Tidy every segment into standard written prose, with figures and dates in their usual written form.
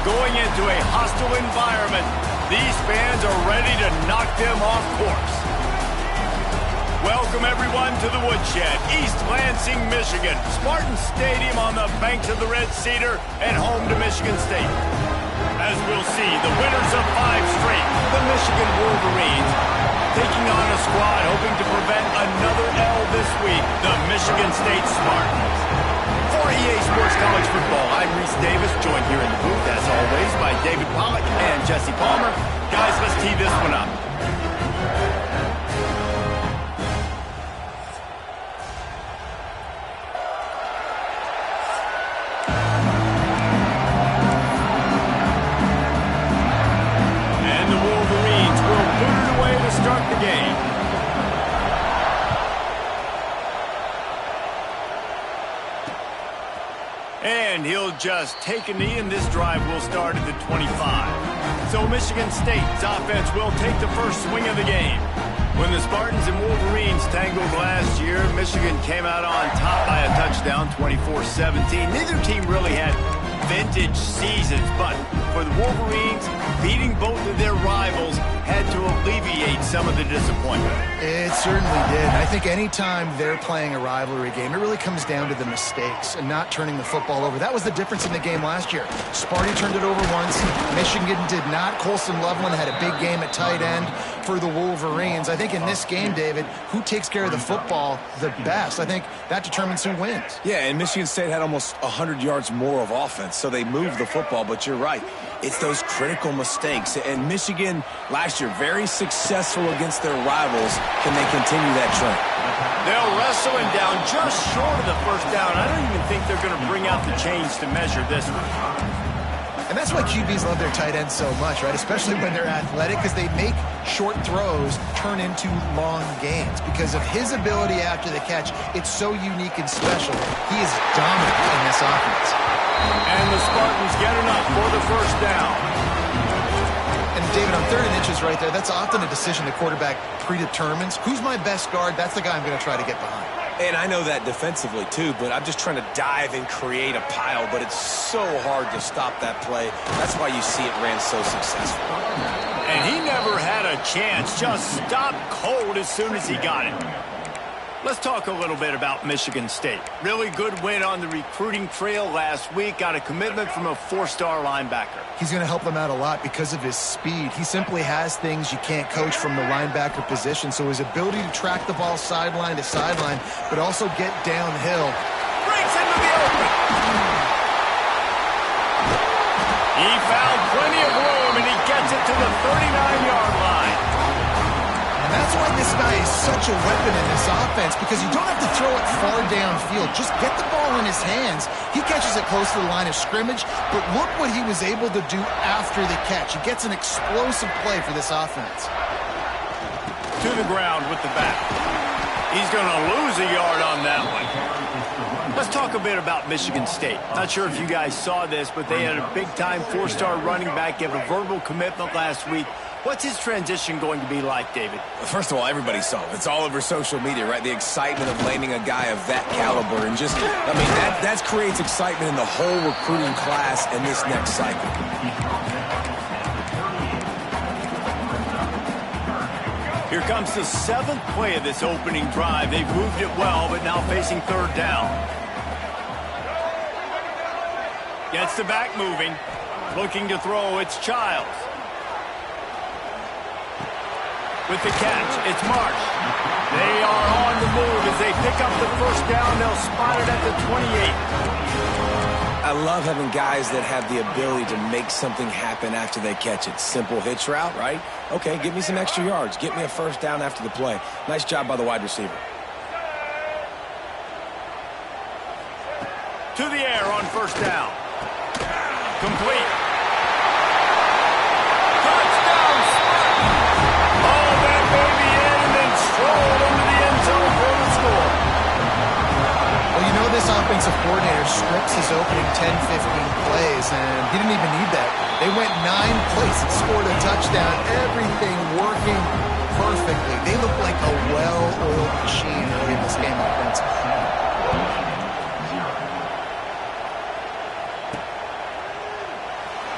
going into a hostile environment. These fans are ready to knock them off course. Welcome, everyone, to the Woodshed, East Lansing, Michigan. Spartan Stadium on the banks of the Red Cedar and home to Michigan State. As we'll see, the winners of 5 straight, the Michigan Wolverines, taking on a squad hoping to prevent another L this week, the Michigan State Spartans. For EA Sports College Football, I'm Reese Davis, joined here in the booth, as always, by David Pollack and Jesse Palmer. Guys, let's tee this one up. And the Wolverines will put it away to start the game. And he'll just take a knee, and this drive will start at the 25. So Michigan State's offense will take the first swing of the game. When the Spartans and Wolverines tangled last year, Michigan came out on top by a touchdown, 24-17. Neither team really had vintage seasons, but for the Wolverines, beating both of their rivals had to alleviate some of the disappointment. It certainly did. I think anytime they're playing a rivalry game, it really comes down to the mistakes and not turning the football over. That was the difference in the game last year. Sparty turned it over once. Michigan did not. Colson Loveland had a big game at tight end for the Wolverines. I think in this game, David, who takes care of the football the best? I think that determines who wins. Yeah, and Michigan State had almost 100 yards more of offense, so they moved the football, but you're right. It's those critical mistakes. And Michigan, last year, very successful against their rivals. Can they continue that trend? They'll wrestle him down just short of the first down. I don't even think they're going to bring out the chains to measure this one. And that's why QBs love their tight ends so much, right? Especially when they're athletic, because they make short throws turn into long gains. Because of his ability after the catch, it's so unique and special. He is dominant in this offense. And the Spartans get enough for the first down. And David, on 3rd and inches right there, that's often a decision the quarterback predetermines. Who's my best guard? That's the guy I'm going to try to get behind. And I know that defensively, too, but I'm just trying to dive and create a pile, but it's so hard to stop that play. That's why you see it ran so successful. And he never had a chance, just stopped cold as soon as he got it. Let's talk a little bit about Michigan State. Really good win on the recruiting trail last week. Got a commitment from a 4-star linebacker. He's going to help them out a lot because of his speed. He simply has things you can't coach from the linebacker position. So his ability to track the ball sideline to sideline, but also get downhill. Breaks into the open. He found plenty of room, and he gets it to the 39-yard line. And that's why this guy is such a weapon in this offense, because you don't have to throw it far downfield. Just get the ball in his hands. He catches it close to the line of scrimmage, but look what he was able to do after the catch. He gets an explosive play for this offense. To the ground with the back. He's going to lose a yard on that one. Let's talk a bit about Michigan State. Not sure if you guys saw this, but they had a big-time 4-star running back give a verbal commitment last week. What's his transition going to be like, David? First of all, everybody saw it. It's all over social media, right? The excitement of landing a guy of that caliber. And just, I mean, that creates excitement in the whole recruiting class in this next cycle. Here comes the 7th play of this opening drive. They've moved it well, but now facing 3rd down. Gets the back moving. Looking to throw, it's Childs. With the catch, it's Marsh. They are on the move as they pick up the first down. They'll spot it at the 28. I love having guys that have the ability to make something happen after they catch it. Simple hitch route, right? Okay, give me some extra yards. Get me a first down after the play. Nice job by the wide receiver. To the air on first down. Complete. Touchdown, Spartans! Oh, that baby in and then strolled into the end zone for the score. Well, you know this offensive coordinator scripts his opening 10, 15 plays, and he didn't even need that. They went 9 plays and scored a touchdown. Everything working perfectly. They look like a well-oiled machine in this game offensively.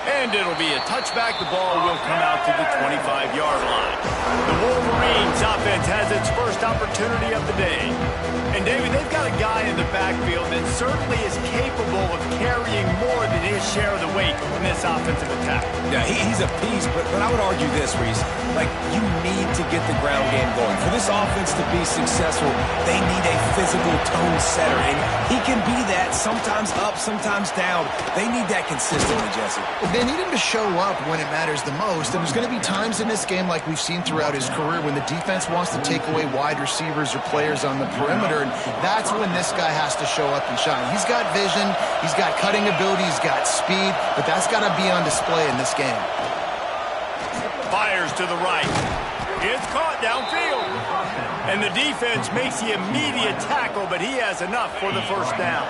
And it'll be a touchback. The ball will come out to the 25-yard line. The Wolverines offense has its first opportunity of the day. And, David, they've got a guy in the backfield that certainly is capable of carrying more than his share of the weight in this offensive attack. Yeah, he's a piece, but I would argue this, Reese. Like, you need to get the ground game going. For this offense to be successful, they need a physical tone setter. And he can be that, sometimes up, sometimes down. They need that consistently, Jesse. They need him to show up when it matters the most, and there's going to be times in this game like we've seen throughout his career when the defense wants to take away wide receivers or players on the perimeter, and that's when this guy has to show up and shine. He's got vision, he's got cutting ability, he's got speed, but that's got to be on display in this game. Fires to the right. It's caught downfield. And the defense makes the immediate tackle, but he has enough for the first down.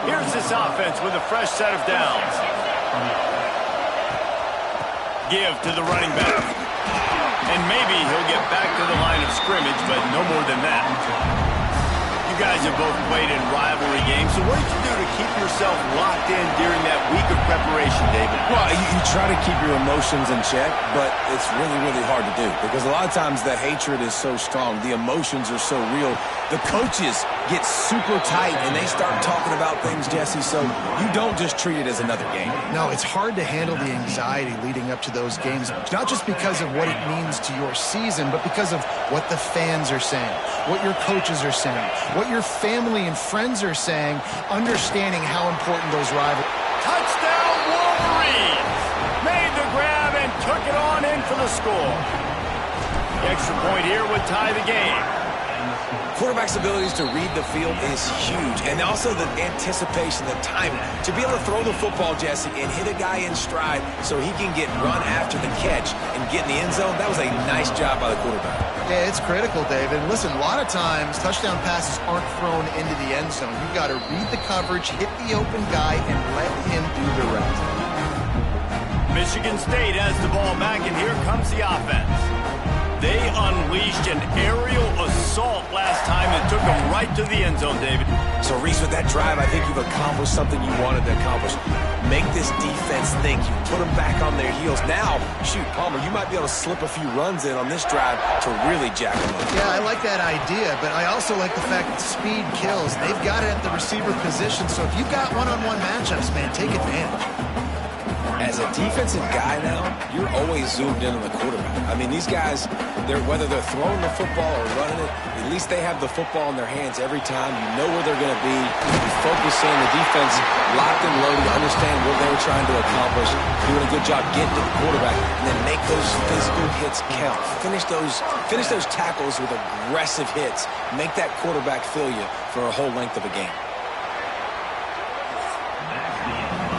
Here's this offense with a fresh set of downs. Give to the running back. And maybe he'll get back to the line of scrimmage, but no more than that. You guys have both played in rivalry games, so what did you do to keep yourself locked in during that week of preparation, David? Well, you try to keep your emotions in check, but it's really, really hard to do because a lot of times the hatred is so strong, the emotions are so real. The coaches get super tight and they start talking about things, Jesse, so you don't just treat it as another game. No, it's hard to handle the anxiety leading up to those games, not just because of what it means to your season, but because of what the fans are saying, what your coaches are saying, what your family and friends are saying, understanding how important those rivals. Touchdown Wolverines! Made the grab and took it on in for the score. The extra point here would tie the game. Quarterback's abilities to read the field is huge, and also the anticipation, the timing. To be able to throw the football, Jesse, and hit a guy in stride so he can get run after the catch and get in the end zone, that was a nice job by the quarterback. Yeah, it's critical, David. Listen, a lot of times touchdown passes aren't thrown into the end zone. You've got to read the coverage, hit the open guy, and let him do the rest. Michigan State has the ball back, and here comes the offense. They unleashed an aerial assault last time and took them right to the end zone, David. So, Reese, with that drive, I think you've accomplished something you wanted to accomplish. Make this defense think. You put them back on their heels. Now, shoot, Palmer, you might be able to slip a few runs in on this drive to really jack them up. Yeah, I like that idea, but I also like the fact that speed kills. They've got it at the receiver position, so if you've got one-on-one matchups, man, take advantage. As a defensive guy now, you're always zoomed in on the quarterback. I mean, these guys, whether they're throwing the football or running it, at least they have the football in their hands every time. You know where they're going to be. You focus in, the defense locked and loaded, understand what they were trying to accomplish, doing a good job getting to the quarterback, and then make those physical hits count. Finish those tackles with aggressive hits. Make that quarterback feel you for a whole length of a game.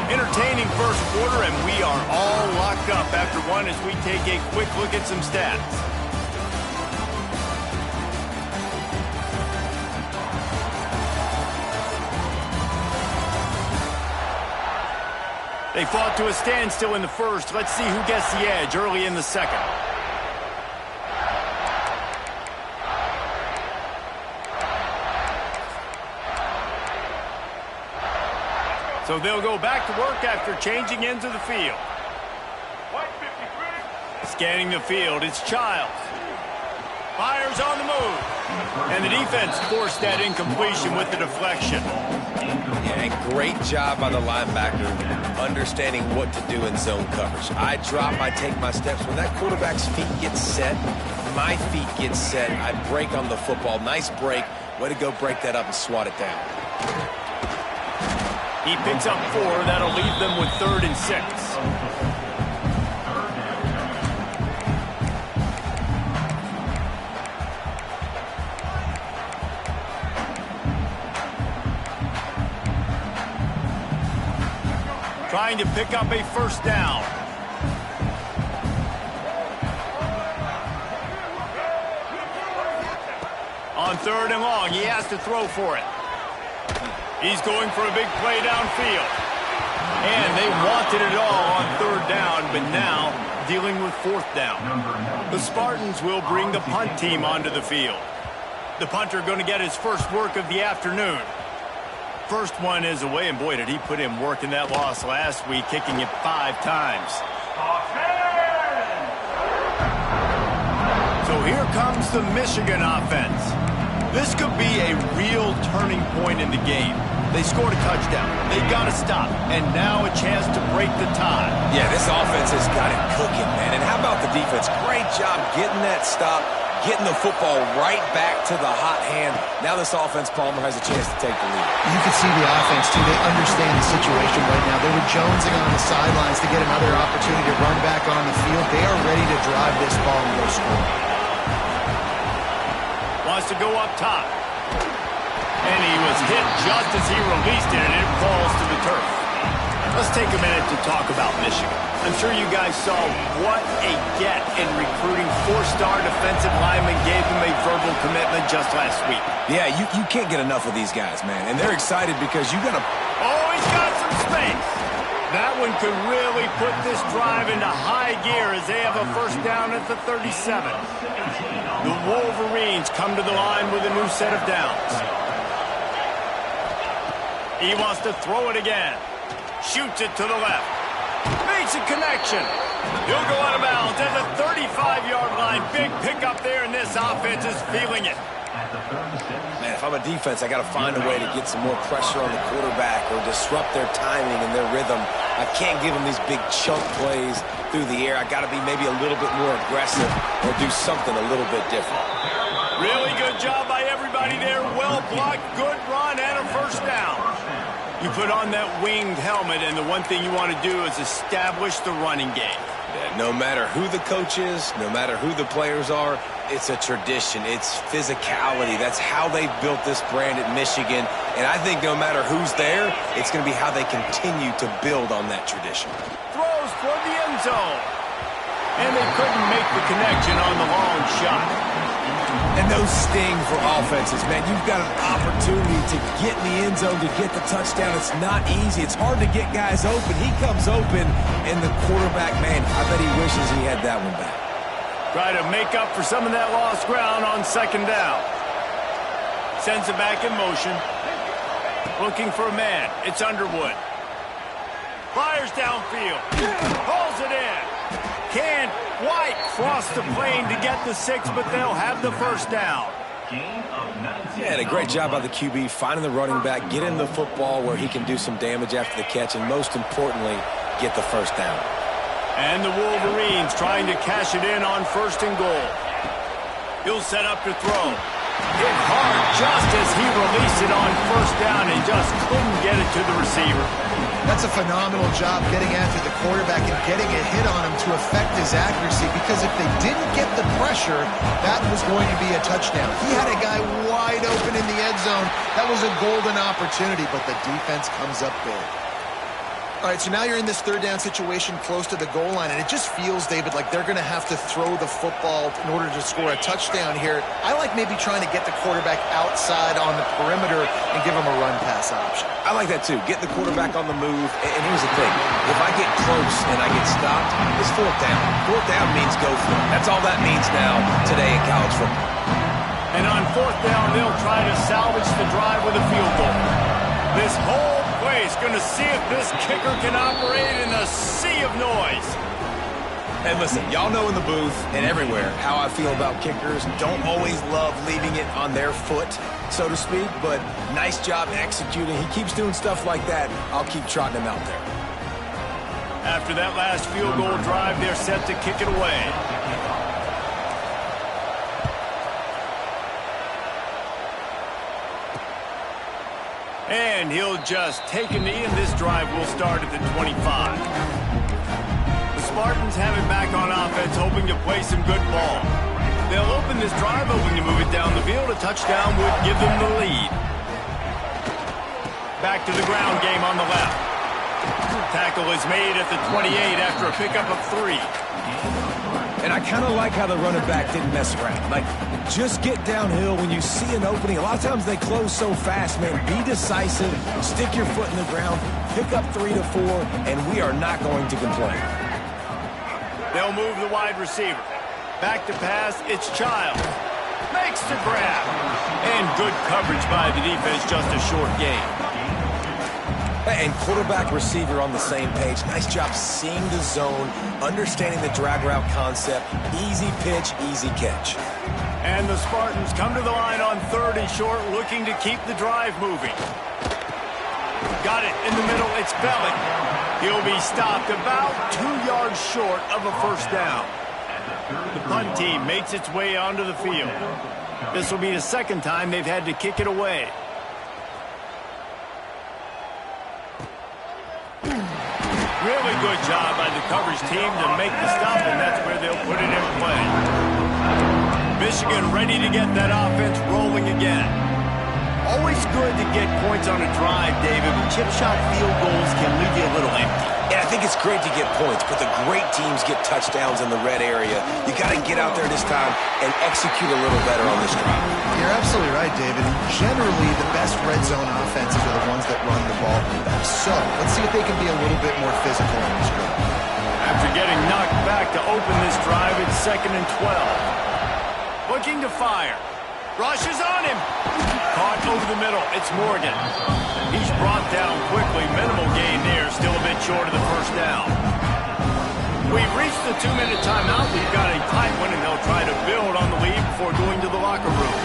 Entertaining first quarter, and we are all locked up after one as we take a quick look at some stats. They fought to a standstill in the first. Let's see who gets the edge early in the second. So they'll go back to work after changing into the field. Scanning the field, it's Childs. Fires on the move. And the defense forced that incompletion with the deflection. Yeah, and great job by the linebacker understanding what to do in zone coverage. I drop, I take my steps. When that quarterback's feet get set, my feet get set, I break on the football. Nice break. Way to go break that up and swat it down. He picks up 4. That'll leave them with 3rd and 6. Trying to pick up a first down. On 3rd and long, he has to throw for it. He's going for a big play downfield. And they wanted it all on 3rd down, but now dealing with 4th down. The Spartans will bring the punt team onto the field. The punter going to get his first work of the afternoon. first one is away, and boy, did he put in work in that loss last week, kicking it 5 times. So here comes the Michigan offense. This could be a real turning point in the game. They scored a touchdown. They got to stop. And now a chance to break the tie. Yeah, this offense has got it cooking, man. And how about the defense? Great job getting that stop, getting the football right back to the hot hand. Now this offense, Palmer, has a chance to take the lead. You can see the offense, too. They understand the situation right now. They were jonesing on the sidelines to get another opportunity to run back on the field. They are ready to drive this ball and go score. Wants to go up top. And he was hit just as he released it, and it falls to the turf. Let's take a minute to talk about Michigan. I'm sure you guys saw what a get in recruiting. 4-star defensive linemen gave them a verbal commitment just last week. Yeah, you can't get enough of these guys, man. And they're excited because you got to... Oh, he's got some space. That one could really put this drive into high gear as they have a first down at the 37. The Wolverines come to the line with a new set of downs. He wants to throw it again. Shoots it to the left. Makes a connection. He'll go out of bounds at the 35-yard line. Big pickup there, and this offense is feeling it. Man, if I'm a defense, I got to find a way to get some more pressure on the quarterback or disrupt their timing and their rhythm. I can't give them these big chunk plays through the air. I got to be maybe a little bit more aggressive or do something a little bit different. Really good job by everybody there. Well blocked, good run, and a first down. You put on that winged helmet, and the one thing you want to do is establish the running game. Yeah, no matter who the coach is, no matter who the players are, it's a tradition. It's physicality. That's how they built this brand at Michigan. And I think no matter who's there, it's going to be how they continue to build on that tradition. Throws for the end zone. And they couldn't make the connection on the long shot. And those sting for offenses, man. You've got an opportunity to get in the end zone, to get the touchdown. It's not easy. It's hard to get guys open. He comes open, and the quarterback, man, I bet he wishes he had that one back. Try to make up for some of that lost ground on second down. Sends it back in motion. Looking for a man. It's Underwood. Fires downfield. Pulls it in. Can't quite cross the plane to get the 6, but they'll have the first down. Yeah, and a great job by the QB finding the running back, getting the football where he can do some damage after the catch, and most importantly, get the first down. And the Wolverines trying to cash it in on 1st and goal. He'll set up to throw. Hit hard just as he released it on 1st down and just couldn't get it to the receiver. That's a phenomenal job getting after the quarterback and getting a hit on him to affect his accuracy, because if they didn't get the pressure, that was going to be a touchdown. He had a guy wide open in the end zone. That was a golden opportunity, but the defense comes up big. All right, so now you're in this 3rd down situation close to the goal line, and it just feels, David, like they're going to have to throw the football in order to score a touchdown here. I like maybe trying to get the quarterback outside on the perimeter and give him a run-pass option. I like that, too. Get the quarterback on the move. And here's the thing. If I get close and I get stopped, it's 4th down. 4th down means go for it. That's all that means now today in college football. And on 4th down, they'll try to salvage the drive with a field goal. This whole place going to see if this kicker can operate in a sea of noise. And listen, y'all know in the booth and everywhere how I feel about kickers. Don't always love leaving it on their foot, so to speak, but nice job executing. He keeps doing stuff like that. I'll keep trotting him out there. After that last field goal drive, they're set to kick it away. And he'll just take a knee, and this drive will start at the 25. The Spartans have it back on offense, hoping to play some good ball. They'll open this drive, hoping to move it down the field. A touchdown would give them the lead. Back to the ground game on the left. Tackle is made at the 28 after a pickup of 3. And I kind of like how the running back didn't mess around. Like, just get downhill when you see an opening. A lot of times they close so fast, man. Be decisive, stick your foot in the ground, pick up 3 to 4, and we are not going to complain. They'll move the wide receiver. Back to pass, it's Childs. Makes the grab. And good coverage by the defense, just a short gain. And quarterback, receiver on the same page. Nice job seeing the zone, understanding the drag route concept. Easy pitch, easy catch. And the Spartans come to the line on 3rd and short, looking to keep the drive moving. Got it in the middle. It's Bellick. He'll be stopped about 2 yards short of a first down. The punt team makes its way onto the field. This will be the second time they've had to kick it away. Really good job by the coverage team to make the stop, and that's where they'll put it in play. Michigan ready to get that offense rolling again. Always good to get points on a drive, David, but chip shot field goals can leave you a little empty. Yeah, I think it's great to get points, but the great teams get touchdowns in the red area. You got to get out there this time and execute a little better on this drive. You're absolutely right, David. And generally, the best red zone offenses are the ones that run the ball the best. So let's see if they can be a little bit more physical in this drive. After getting knocked back to open this drive, it's 2nd and 12. Looking to fire. Rush is on him. Caught over the middle. It's Morgan. He's brought down quickly. Minimal gain there. Still a bit short of the first down. We've reached the 2-minute timeout. We've got a tight one, and they'll try to build on the lead before going to the locker room.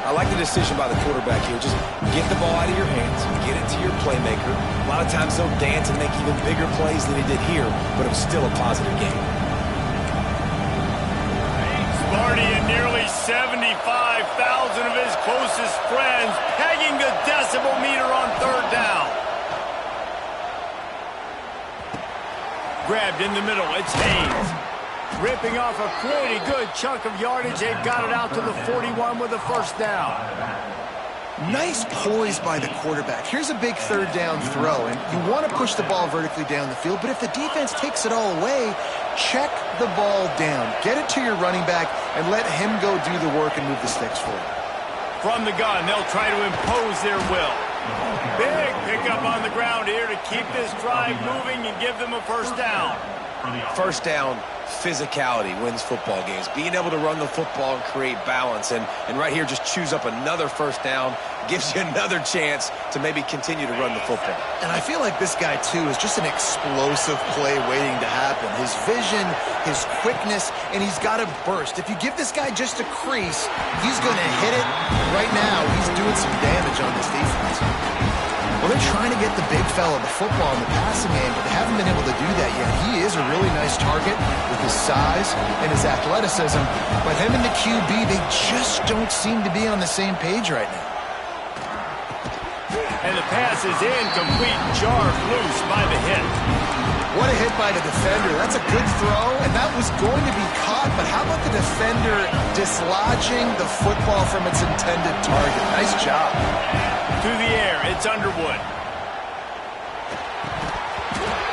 I like the decision by the quarterback here. Just get the ball out of your hands. Get it to your playmaker. A lot of times they'll dance and make even bigger plays than he did here, but it was still a positive game. Sparty and nearly 75,000 of his closest friends pegging the decibel meter on 3rd down. Grabbed in the middle, it's Haynes. Ripping off a pretty good chunk of yardage. They've got it out to the 41 with a first down. Nice poise by the quarterback. Here's a big 3rd down throw, and you want to push the ball vertically down the field, but if the defense takes it all away, check the ball down. Get it to your running back and let him go do the work and move the sticks forward. From the gun, they'll try to impose their will. Big pickup on the ground here to keep this drive moving and give them a first down. First down, physicality wins football games. Being able to run the football and create balance. And right here, just choose up another first down. Gives you another chance to maybe continue to run the football. And I feel like this guy, too, is just an explosive play waiting to happen. His vision, his quickness, and he's got a burst. If you give this guy just a crease, he's going to hit it. Right now, he's doing some damage on this defense. Well, they're trying to get the big fella the football in the passing game, but they haven't been able to do that yet. He is a really nice target with his size and his athleticism, but him and the QB, they just don't seem to be on the same page right now. And the pass is incomplete, jarred loose by the hit. What a hit by the defender. That's a good throw, and that was going to be caught, but how about the defender dislodging the football from its intended target? Nice job. Through the air, it's Underwood.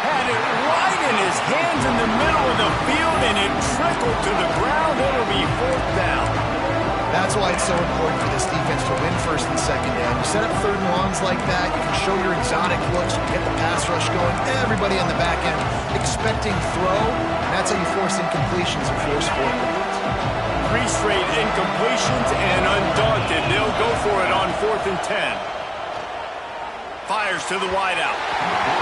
Had it right in his hands in the middle of the field, and it trickled to the ground. It'll be 4th down. That's why it's so important for this defense to win 1st and 2nd down. You set up 3rd and longs like that, you can show your exotic looks, you can get the pass rush going, everybody on the back end expecting throw, and that's how you force incompletions and force 4 points. 3 straight incompletions, and undaunted, they'll go for it on 4th and 10. Fires to the wideout.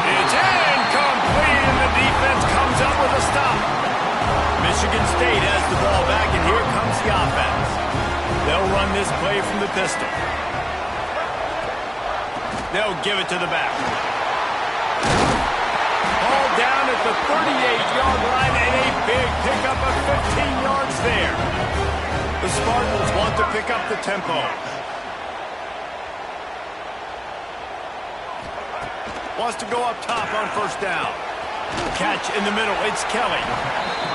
It's incomplete, and the defense comes up with a stop. Michigan State has the ball back, and here comes the offense. They'll run this play from the pistol. They'll give it to the back. Ball down at the 38-yard line, and a big pickup of 15 yards there. The Spartans want to pick up the tempo. Wants to go up top on 1st down. Catch in the middle. It's Kelly.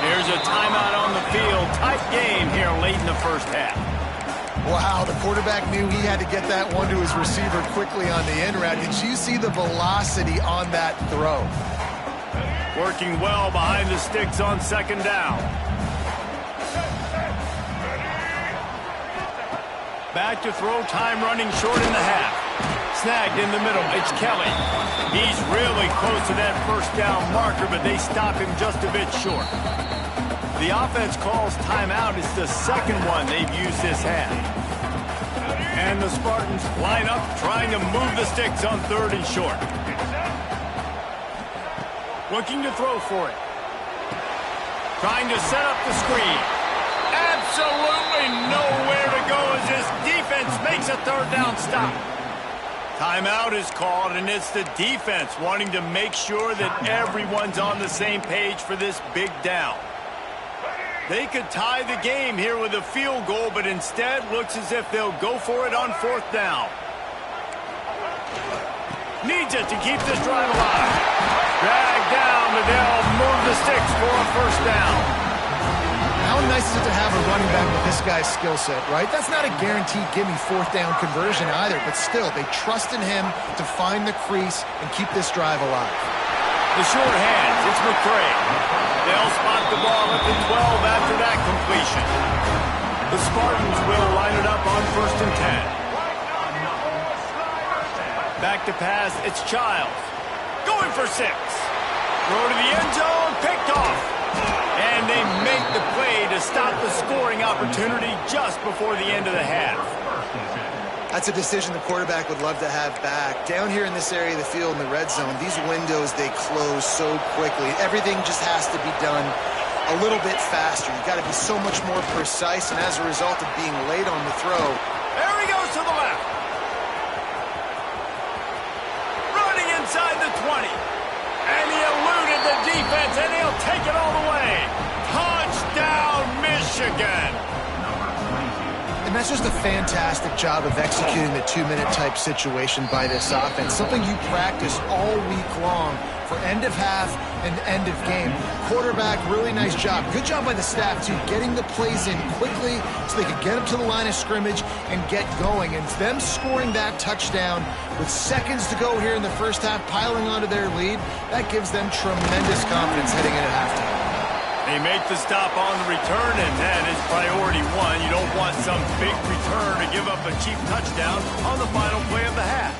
There's a timeout on the field. Tight game here late in the first half. Wow, the quarterback knew he had to get that one to his receiver quickly on the in route. Did you see the velocity on that throw? Working well behind the sticks on 2nd down. Back to throw, time running short in the half. Snagged in the middle, it's Kelly. He's really close to that first down marker, but they stop him just a bit short. The offense calls timeout. It's the second one they've used this half. And the Spartans line up, trying to move the sticks on 3rd and short. Looking to throw for it. Trying to set up the screen. Absolutely nowhere to go as this defense makes a third down stop. Timeout is called, and it's the defense wanting to make sure that everyone's on the same page for this big down. They could tie the game here with a field goal, but instead looks as if they'll go for it on fourth down. Needs it to keep this drive alive. Dragged down, but they'll move the sticks for a first down. How nice is it to have a running back with this guy's skill set, right? That's not a guaranteed gimme fourth down conversion either, but still, they trust in him to find the crease and keep this drive alive. The short hands, it's McCray. They'll spot the ball at the 12 after that completion. The Spartans will line it up on 1st and 10. Back to pass, it's Childs. Going for 6. Throw to the end zone, picked off. And they make the play to stop the scoring opportunity just before the end of the half. That's a decision the quarterback would love to have back. Down here in this area of the field in the red zone, these windows, they close so quickly. Everything just has to be done a little bit faster. You've got to be so much more precise, and as a result of being late on the throw. There he goes to the left. Running inside the 20. And he eluded the defense, and he'll take it all the way. Touchdown, Michigan. And that's just a fantastic job of executing the two-minute type situation by this offense. Something you practice all week long for end of half and end of game. Quarterback, really nice job. Good job by the staff, too, getting the plays in quickly so they could get up to the line of scrimmage and get going. And them scoring that touchdown with seconds to go here in the first half, piling onto their lead, that gives them tremendous confidence heading into halftime. They make the stop on the return, and that is priority one. You don't want some big return to give up a cheap touchdown on the final play of the half.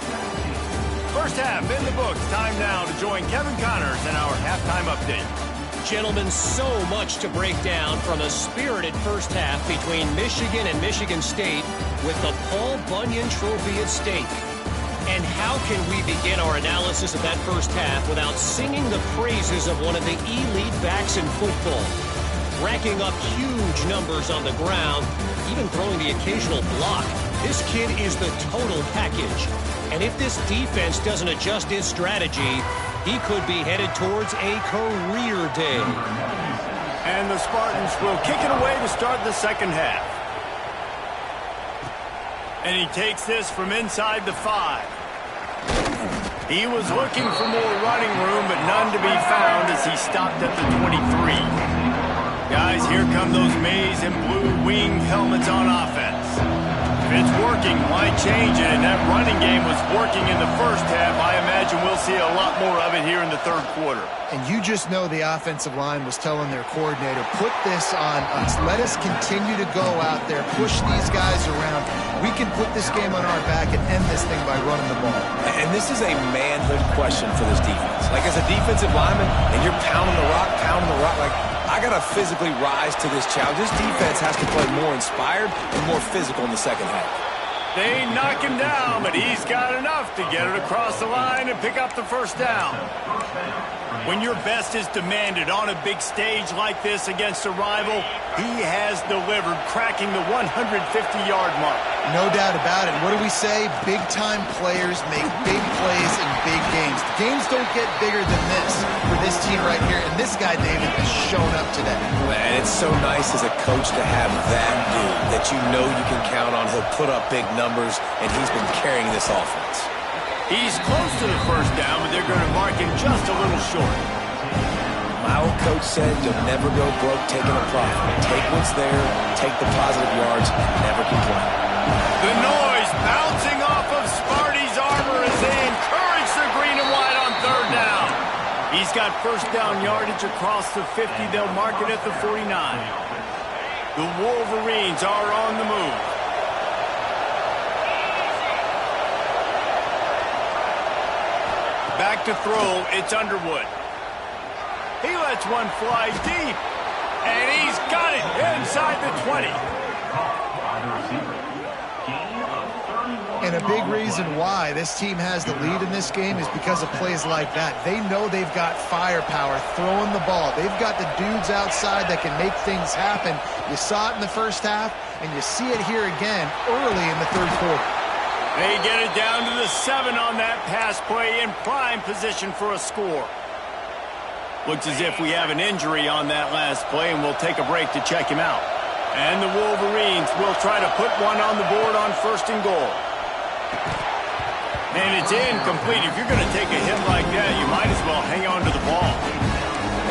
First half in the books. Time now to join Kevin Connors in our halftime update. Gentlemen, so much to break down from a spirited first half between Michigan and Michigan State with the Paul Bunyan Trophy at stake. And how can we begin our analysis of that first half without singing the praises of one of the elite backs in football? Racking up huge numbers on the ground, even throwing the occasional block. This kid is the total package. And if this defense doesn't adjust its strategy, he could be headed towards a career day. And the Spartans will kick it away to start the second half. And he takes this from inside the 5. He was looking for more running room, but none to be found as he stopped at the 23. Guys, here come those maize and blue wing helmets on offense. If it's working, why change it? And that running game was working in the first half. I imagine we'll see a lot more of it here in the third quarter. And you just know the offensive line was telling their coordinator, put this on us. Let us continue to go out there, push these guys around. We can put this game on our back and end this thing by running the ball. And this is a manhood question for this defense. Like, as a defensive lineman, and you're pounding the rock, like, I got to physically rise to this challenge. This defense has to play more inspired and more physical in the second half. They knock him down, but he's got enough to get it across the line and pick up the first down. When your best is demanded on a big stage like this against a rival, he has delivered, cracking the 150-yard mark. No doubt about it. What do we say? Big-time players make big plays in big games. The games don't get bigger than this for this team right here, and this guy, David, has shown up today. And it's so nice as a coach to have that dude that you know you can count on. He'll put up big numbers, and he's been carrying this offense. He's close to the first down, but they're going to mark him just a little short. My old coach said you'll never go broke taking a profit. Take what's there, take the positive yards, never complain. The noise bouncing off of Sparty's armor as they encourage the green and white on third down. He's got first down yardage across the 50. They'll mark it at the 49. The Wolverines are on the move. Back to throw, it's Underwood. He lets one fly deep, and he's got it inside the 20. And a big reason why this team has the lead in this game is because of plays like that. They know they've got firepower throwing the ball. They've got the dudes outside that can make things happen. You saw it in the first half, and you see it here again early in the third quarter. They get it down to the 7 on that pass play in prime position for a score. Looks as if we have an injury on that last play, and we'll take a break to check him out. And the Wolverines will try to put one on the board on 1st and goal. And it's incomplete. If you're going to take a hit like that, you might as well hang on to the ball.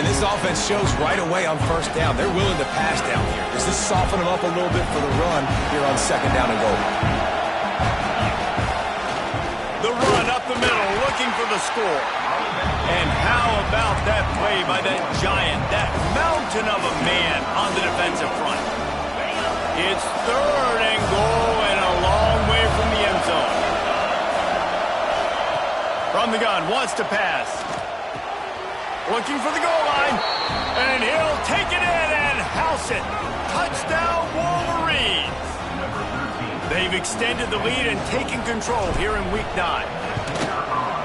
And this offense shows right away on 1st down. They're willing to pass down here. Does this soften them up a little bit for the run here on 2nd down and goal? The run up the middle, looking for the score. And how about that play by that giant, that mountain of a man on the defensive front? It's 3rd and goal and a long way from the end zone. From the gun, wants to pass. Looking for the goal line. And he'll take it in and house it. Touchdown, Wolverines. They've extended the lead and taken control here in Week 9.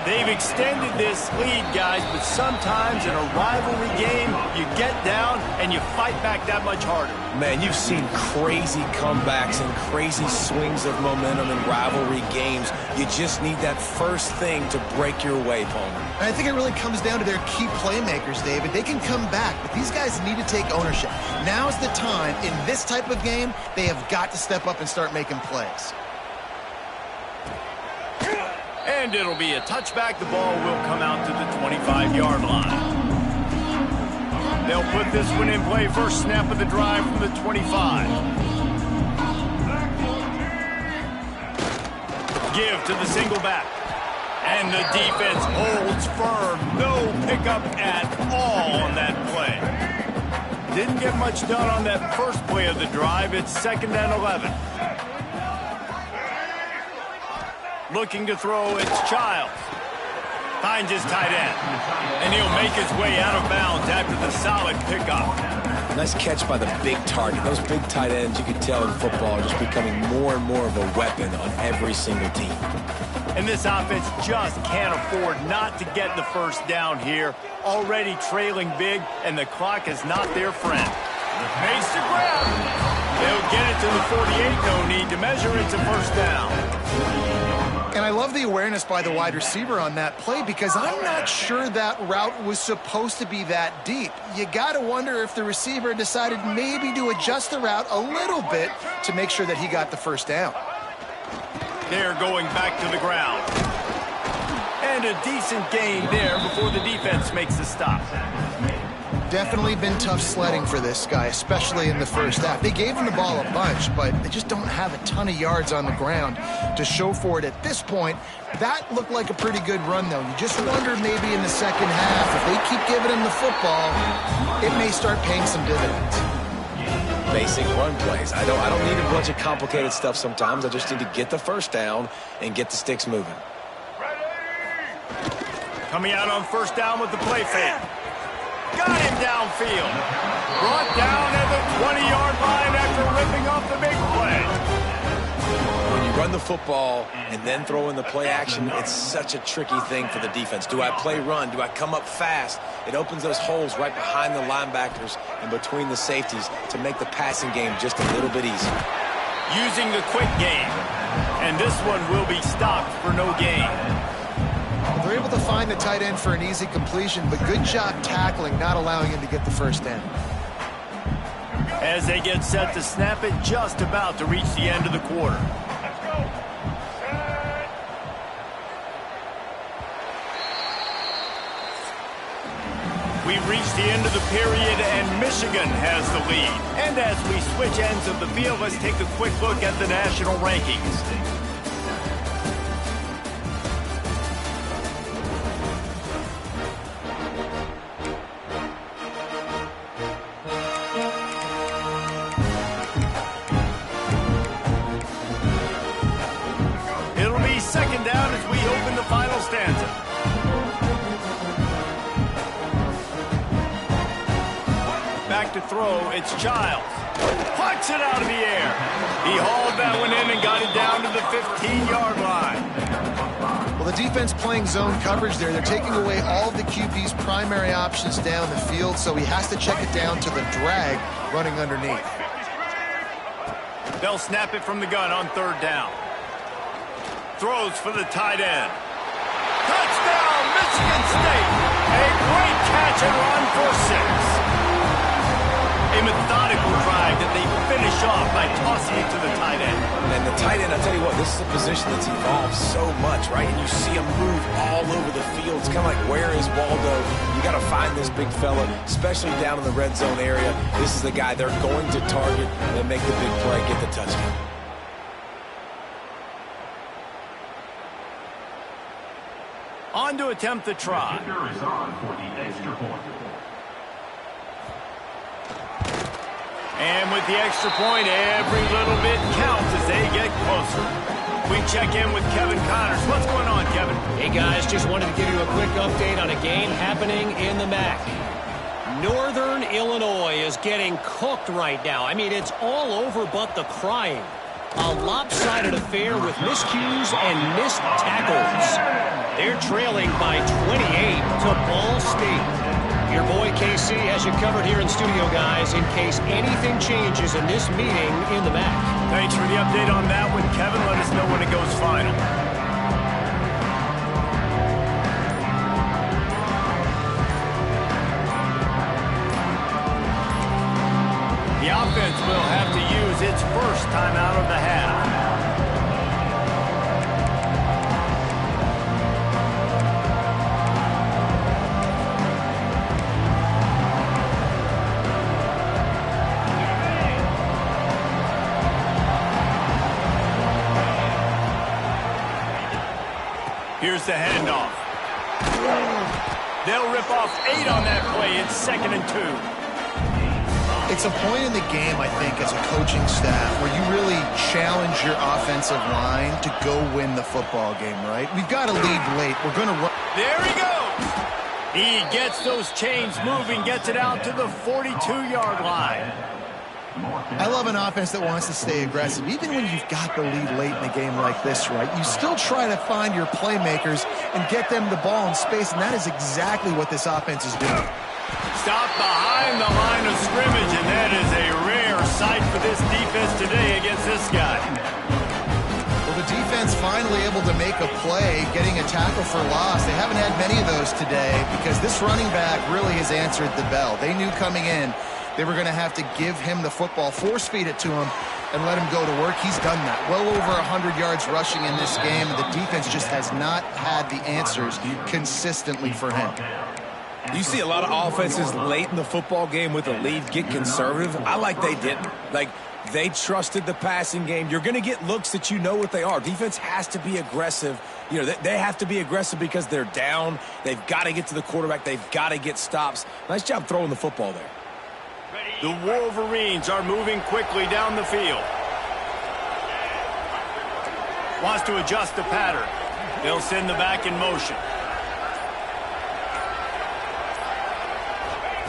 They've extended this lead, guys, but sometimes in a rivalry game, you get down and you fight back that much harder. Man, you've seen crazy comebacks and crazy swings of momentum in rivalry games. You just need that first thing to break your way, Palmer. And I think it really comes down to their key playmakers, David. They can come back, but these guys need to take ownership. Now's the time. In this type of game, they have got to step up and start making plays. And it'll be a touchback. The ball will come out to the 25-yard line. They'll put this one in play. First snap of the drive from the 25. Give to the single back. And the defense holds firm. No pickup at all on that play. Didn't get much done on that first play of the drive. It's 2nd and 11. Looking to throw, it's Childs. Finds his tight end. And he'll make his way out of bounds after the solid pickup. Nice catch by the big target. Those big tight ends, you can tell in football, are just becoming more and more of a weapon on every single team. And this offense just can't afford not to get the first down here. Already trailing big, and the clock is not their friend. Makes the grab. They'll get it to the 48. No need to measure. It's a 1st down. And I love the awareness by the wide receiver on that play because I'm not sure that route was supposed to be that deep. You got to wonder if the receiver decided maybe to adjust the route a little bit to make sure that he got the 1st down. They're going back to the ground. And a decent gain there before the defense makes the stop. Definitely been tough sledding for this guy, especially in the first half. They gave him the ball a bunch, but they just don't have a ton of yards on the ground to show for it at this point. That looked like a pretty good run, though. You just wonder maybe in the second half, if they keep giving him the football, it may start paying some dividends. Basic run plays. I don't need a bunch of complicated stuff sometimes. I just need to get the 1st down and get the sticks moving. Coming out on 1st down with the play fake. Got him downfield. Brought down at the 20-yard line after ripping off the big play. When you run the football and then throw in the play action, it's such a tricky thing for the defense. Do I play run? Do I come up fast? It opens those holes right behind the linebackers and between the safeties to make the passing game just a little bit easier. Using the quick game. And this one will be stopped for no gain. They're able to find the tight end for an easy completion, but good job tackling, not allowing him to get the 1st down. As they get set to snap it, just about to reach the end of the quarter. We've reached the end of the period, and Michigan has the lead. And as we switch ends of the field, let's take a quick look at the national rankings. It'll be 2nd down as we open the final stanza. Back back to throw. It's Childs. Pucks it out of the air. He hauled that one in and got it down to the 15-yard line. Well, the defense playing zone coverage there. They're taking away all of the QB's primary options down the field, so he has to check it down to the drag running underneath. They'll snap it from the gun on third down. Throws for the tight end. Touchdown, Michigan State. A great catch and run for 6. A methodical drive that they finish off by tossing it to the tight end. And the tight end, I'll tell you what, this is a position that's evolved so much, right? And you see him move all over the field. It's kind of like, where is Waldo? You got to find this big fella, especially down in the red zone area. This is the guy they're going to target and make the big play, get the touchdown. On to attempt the try. And with the extra point, every little bit counts as they get closer. We check in with Kevin Connors. What's going on, Kevin? Hey, guys, just wanted to give you a quick update on a game happening in the MAC. Northern Illinois is getting cooked right now. I mean, it's all over but the crying. A lopsided affair with miscues and missed tackles. They're trailing by 28 to Ball State. Your boy KC has you covered here in studio, guys, in case anything changes in this meeting in the MAC. Thanks for the update on that one, Kevin. Let us know when it goes final. The offense will have to use its first timeout of the half. Here's the handoff. They'll rip off 8 on that play. It's 2nd and 2. It's a point in the game, I think, as a coaching staff where you really challenge your offensive line to go win the football game, right? We've got to lead late. We're going to run. There he goes. He gets those chains moving, gets it out to the 42-yard line. I love an offense that wants to stay aggressive. Even when you've got the lead late in a game like this, right, you still try to find your playmakers and get them the ball in space, and that is exactly what this offense is doing. Stop behind the line of scrimmage, and that is a rare sight for this defense today against this guy. Well, the defense finally able to make a play, getting a tackle for loss. They haven't had many of those today because this running back really has answered the bell. They knew coming in they were going to have to give him the football, force feed it to him, and let him go to work. He's done that. Well over 100 yards rushing in this game, and the defense just has not had the answers consistently for him. You see a lot of offenses late in the football game with a lead get conservative. I like they didn't. Like, they trusted the passing game. You're going to get looks that you know what they are. Defense has to be aggressive. You know, they have to be aggressive because they're down. They've got to get to the quarterback. They've got to get stops. Nice job throwing the football there. The Wolverines are moving quickly down the field. Wants to adjust the pattern. They'll send the back in motion.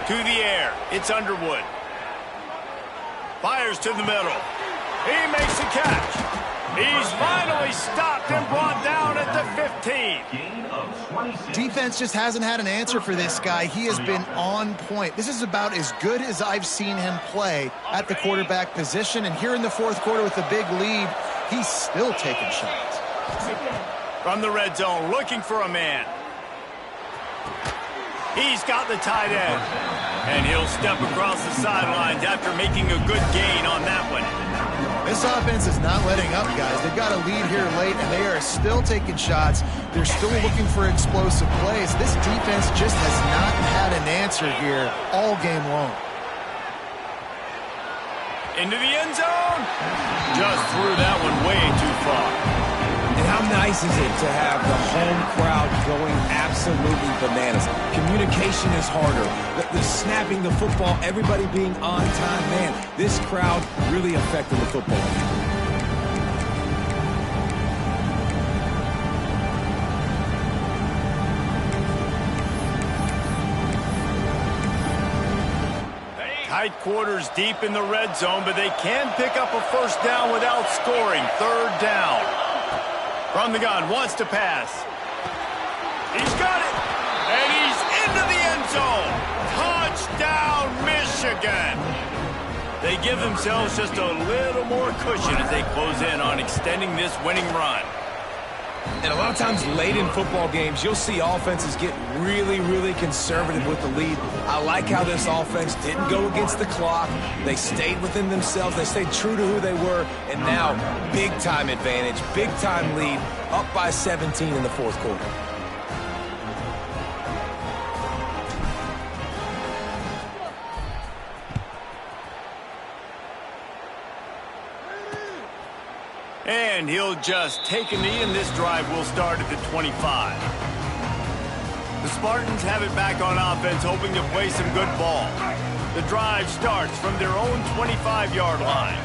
To the air. It's Underwood. Fires to the middle. He makes a catch. He's finally stopped and brought down at the 15. Defense just hasn't had an answer for this guy. He has been on point. This is about as good as I've seen him play at the quarterback position. And here in the fourth quarter with a big lead, he's still taking shots. From the red zone, looking for a man. He's got the tight end. And he'll step across the sidelines after making a good gain on that one. This offense is not letting up, guys. They've got a lead here late, and they are still taking shots. They're still looking for explosive plays. This defense just has not had an answer here all game long. Into the end zone. Just threw that one way too far. And how nice is it to have the home crowd going absolutely bananas? Communication is harder. The snapping the football, everybody being on time. Man, this crowd really affected the football. Tight quarters deep in the red zone, but they can pick up a first down without scoring. Third down. From the gun, wants to pass. He's got it. And he's into the end zone. Touchdown, Michigan. They give themselves just a little more cushion as they close in on extending this winning run. And a lot of times late in football games, you'll see offenses get really, really conservative with the lead. I like how this offense didn't go against the clock. They stayed within themselves. They stayed true to who they were. And now, big-time advantage, big-time lead, up by 17 in the fourth quarter. And he'll just take a knee, and this drive will start at the 25. The Spartans have it back on offense, hoping to play some good ball. The drive starts from their own 25-yard line.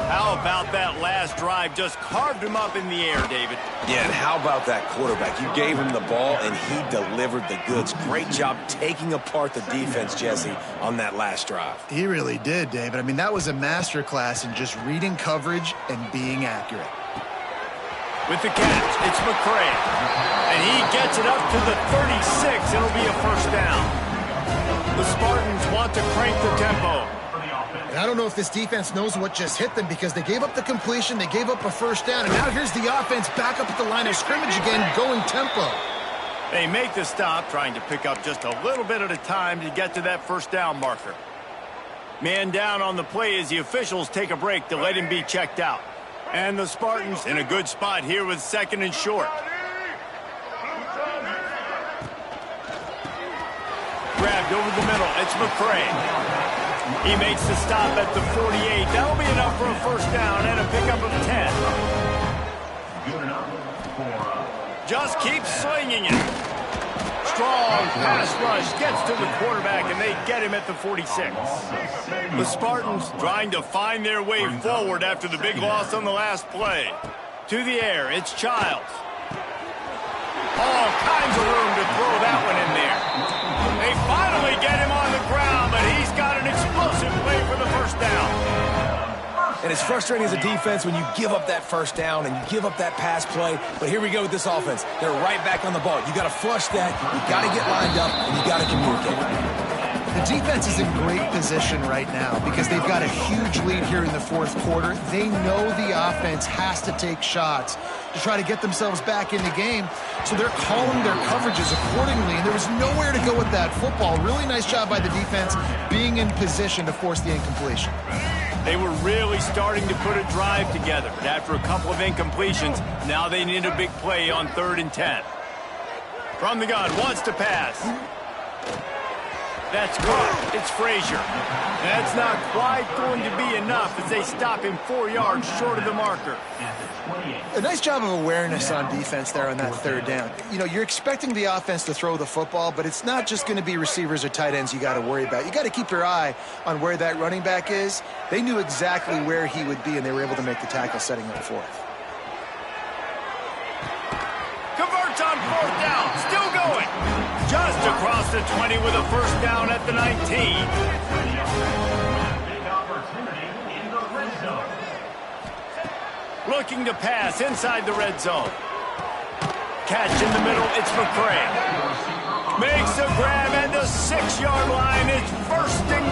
How about that last drive? Just carved him up in the air, David. Yeah, and how about that quarterback? You gave him the ball, and he delivered the goods. Great job taking apart the defense, Jesse, on that last drive. He really did, David. I mean, that was a masterclass in just reading coverage and being accurate. With the catch, it's McCray. And he gets it up to the 36. It'll be a first down. The Spartans want to crank the tempo. And I don't know if this defense knows what just hit them because they gave up the completion, they gave up a first down, and now here's the offense back up at the line of scrimmage again, going tempo. They make the stop, trying to pick up just a little bit at a time to get to that first down marker. Man down on the play as the officials take a break to let him be checked out. And the Spartans in a good spot here with second and short. Grabbed over the middle, it's McCray. He makes the stop at the 48. That'll be enough for a first down and a pickup of 10. Just keeps slinging it. Strong pass rush gets to the quarterback, and they get him at the 46. The Spartans trying to find their way forward after the big loss on the last play. To the air, it's Childs. All kinds of room to throw that one in there. They finally get him on the ground, but he's got an explosive play for the first down. And it's frustrating as a defense when you give up that first down and you give up that pass play. But here we go with this offense. They're right back on the ball. You got to flush that. You got to get lined up, and you got to communicate. The defense is in great position right now because they've got a huge lead here in the fourth quarter. They know the offense has to take shots to try to get themselves back in the game. So they're calling their coverages accordingly, and there was nowhere to go with that football. Really nice job by the defense being in position to force the incompletion. They were really starting to put a drive together, but after a couple of incompletions, now they need a big play on 3rd and 10. From the gun, wants to pass. That's caught. It's Frazier. That's not quite going to be enough as they stop him 4 yards short of the marker. A nice job of awareness on defense there on that 3rd down. You know, you're expecting the offense to throw the football, but it's not just going to be receivers or tight ends you got to worry about. You got to keep your eye on where that running back is. They knew exactly where he would be, and they were able to make the tackle setting up 4th. Converts on 4th down. Still going. Just across the 20 with a first down at the 19. Looking to pass inside the red zone. Catch in the middle, it's McCray. Makes a grab at the 6-yard line. It's 1st and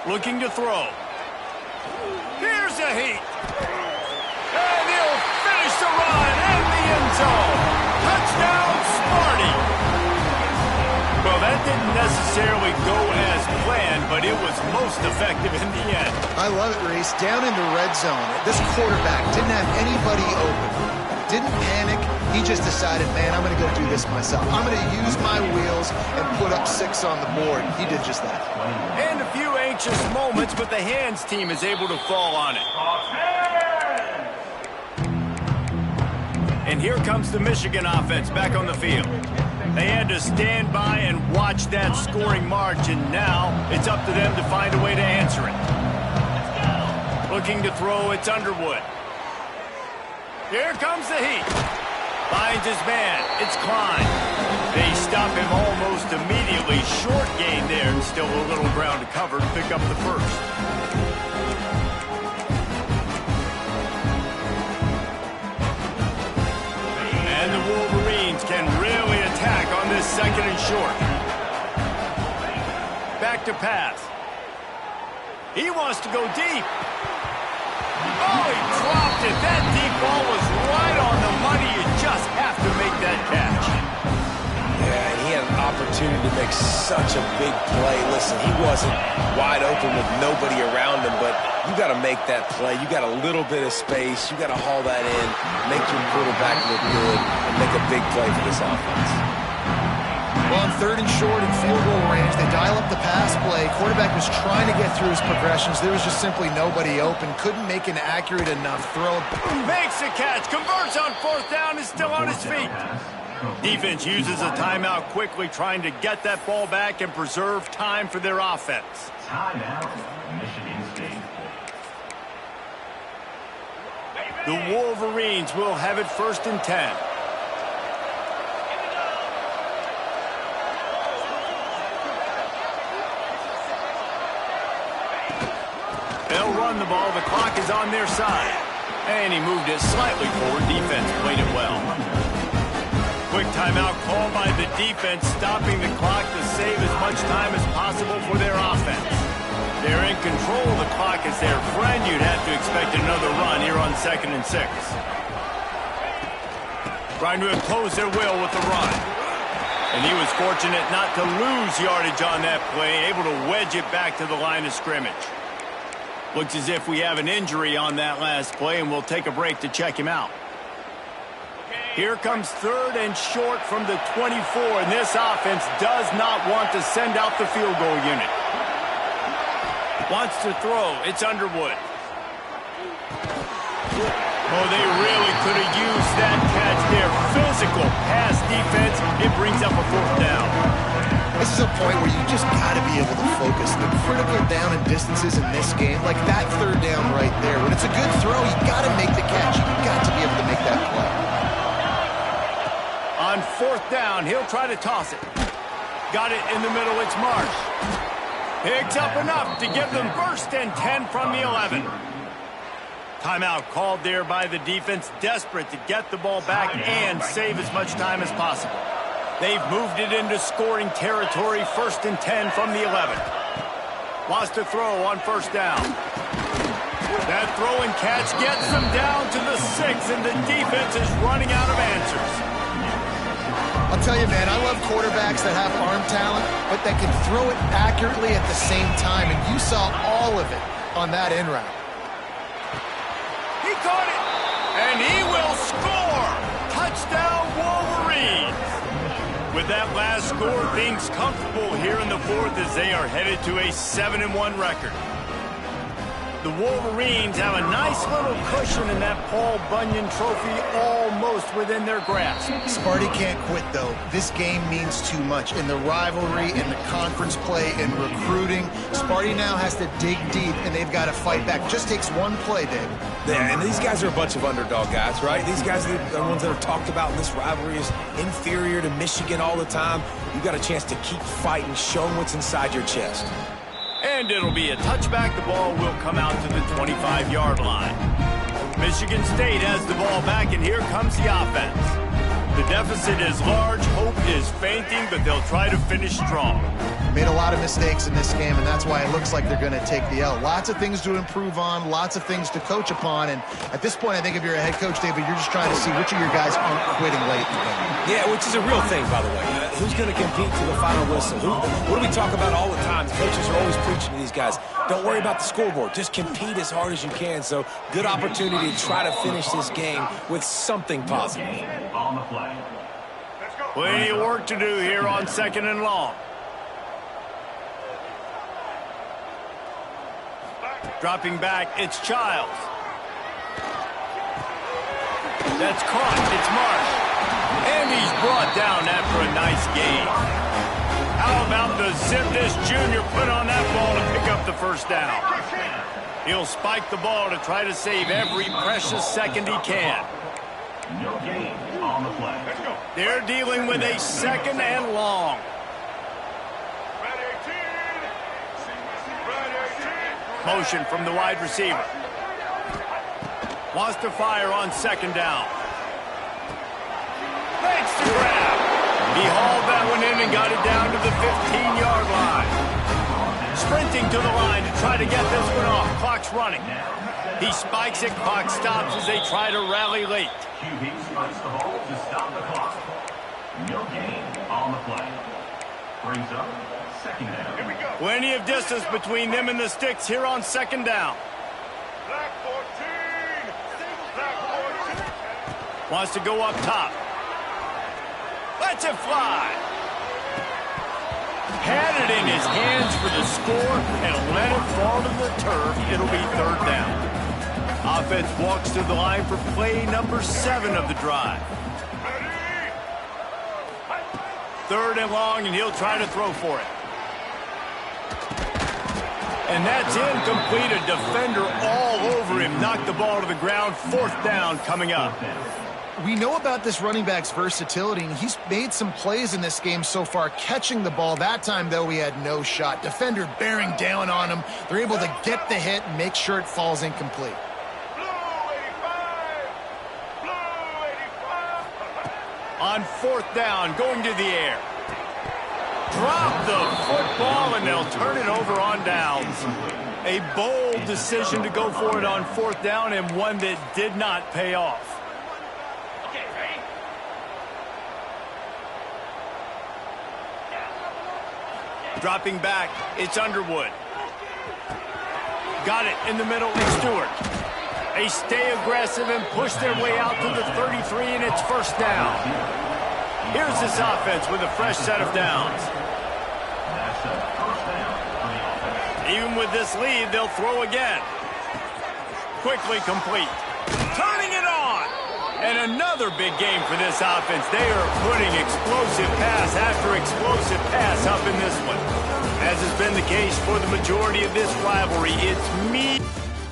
goal. Looking to throw. Here's a heat. And he'll finish the run in the end zone. Touchdown, Sparty. Well, that didn't necessarily go as planned, but it was most effective in the end. I love it, Reese. Down in the red zone, this quarterback didn't have anybody open. Didn't panic. He just decided, man, I'm going to go do this myself. I'm going to use my wheels and put up 6 on the board. He did just that. And a few anxious moments, but the hands team is able to fall on it. And here comes the Michigan offense back on the field. They had to stand by and watch that scoring march, and now it's up to them to find a way to answer it. Looking to throw, it's Underwood. Here comes the heat. Finds his man, it's Klein. They stop him almost immediately. Short gain there, and still a little ground to cover to pick up the first. And the Wolverines can really attack on this second and short. Back to pass. He wants to go deep. Oh, he dropped it. That deep ball was right on the money. You just have to make that catch. Yeah, he had an opportunity to make such a big play. Listen, he wasn't wide open with nobody around him, but you got to make that play. You got a little bit of space. You got to haul that in, make your quarterback look good, and make a big play for this offense. Well, on third and short and field goal range, they dial up the pass play. Quarterback was trying to get through his progressions. There was just simply nobody open. Couldn't make an accurate enough throw. Makes the catch, converts on fourth down, is still on his feet. Defense uses a timeout quickly, trying to get that ball back and preserve time for their offense. Timeout, Michigan State. The Wolverines will have it 1st and 10. They'll run the ball. The clock is on their side. And he moved it slightly forward. Defense played it well. Quick timeout called by the defense, stopping the clock to save as much time as possible for their offense. They're in control of the clock as their friend. You'd have to expect another run here on 2nd and 6. Trying to impose their will with the run. And he was fortunate not to lose yardage on that play, able to wedge it back to the line of scrimmage. Looks as if we have an injury on that last play, and we'll take a break to check him out. Here comes 3rd and short from the 24, and this offense does not want to send out the field goal unit. Wants to throw. It's Underwood. Oh, they really could have used that catch there. Physical pass defense. It brings up a 4th down. This is a point where you just got to be able to focus. The critical down and distances in this game, like that 3rd down right there. When it's a good throw, you got to make the catch. You got to be able to make that play. On 4th down, he'll try to toss it. Got it in the middle. It's Marsh. Picks up enough to give them 1st and 10 from the 11. Timeout called there by the defense, desperate to get the ball back and save as much time as possible. They've moved it into scoring territory, 1st and 10 from the 11. Wants to throw on 1st down. That throw and catch gets them down to the 6, and the defense is running out of answers. I'll tell you, man, I love quarterbacks that have arm talent, but that can throw it accurately at the same time, and you saw all of it on that in route. He caught it, and he will score! Touchdown, Wolverines! With that last score, things comfortable here in the 4th as they are headed to a 7-1 record. The Wolverines have a nice little cushion in that Paul Bunyan trophy almost within their grasp. Sparty can't quit, though. This game means too much. In the rivalry, in the conference play, in recruiting, Sparty now has to dig deep, and they've got to fight back. Just takes one play, Dave. Yeah, and these guys are a bunch of underdog guys, right? These guys are the ones that are talked about in this rivalry as inferior to Michigan all the time. You got a chance to keep fighting, show them what's inside your chest. And it'll be a touchback. The ball will come out to the 25-yard line. Michigan State has the ball back, and here comes the offense. The deficit is large, hope is fainting, but they'll try to finish strong. Made a lot of mistakes in this game, and that's why it looks like they're going to take the L. Lots of things to improve on, lots of things to coach upon, and at this point, I think if you're a head coach, David, you're just trying to see which of your guys aren't quitting late in the game. Yeah, which is a real thing, by the way. Who's going to compete to the final whistle? What do we talk about all the time? The coaches are always preaching to these guys. Don't worry about the scoreboard. Just compete as hard as you can. So, good opportunity to try to finish this game with something positive. On the play. Plenty of work to do here on 2nd and long. Dropping back, it's Childs. That's caught, it's Marsh. And he's brought down after a nice gain. How about the zip this junior put on that ball to pick up the 1st down? He'll spike the ball to try to save every precious second he can. No gain. on the play. They're dealing with a second and long. Motion from the wide receiver. Wants to fire on second down. Makes the grab. He hauled that one in and got it down to the 15-yard line. Sprinting to the line to try to get this one off. Clock's running. He spikes it. Clock stops as they try to rally late. QB spikes the ball to stop the clock. No gain on the play. Brings up second down. Here we go. Plenty of distance between them and the sticks here on second down. Black 14. Black 14. Wants to go up top. Lets it fly. Had it in his hands for the score and let it fall to the turf. It'll be third down. Offense walks to the line for play number 7 of the drive. Third and long, and he'll try to throw for it. And that's incomplete. A defender all over him. Knocked the ball to the ground. Fourth down coming up. We know about this running back's versatility, and he's made some plays in this game so far, catching the ball. That time, though, he had no shot. Defender bearing down on him. They're able to get the hit and make sure it falls incomplete. On fourth down, going to the air. Drop the football, and they'll turn it over on downs. A bold decision to go for it on fourth down, and one that did not pay off. Dropping back, it's Underwood. Got it in the middle, it's Stewart. They stay aggressive and push their way out to the 33, and it's first down. Here's this offense with a fresh set of downs. Even with this lead, they'll throw again. Quickly complete. Turning it on! And another big game for this offense. They are putting explosive pass after explosive pass up in this one. As has been the case for the majority of this rivalry, it's Mich.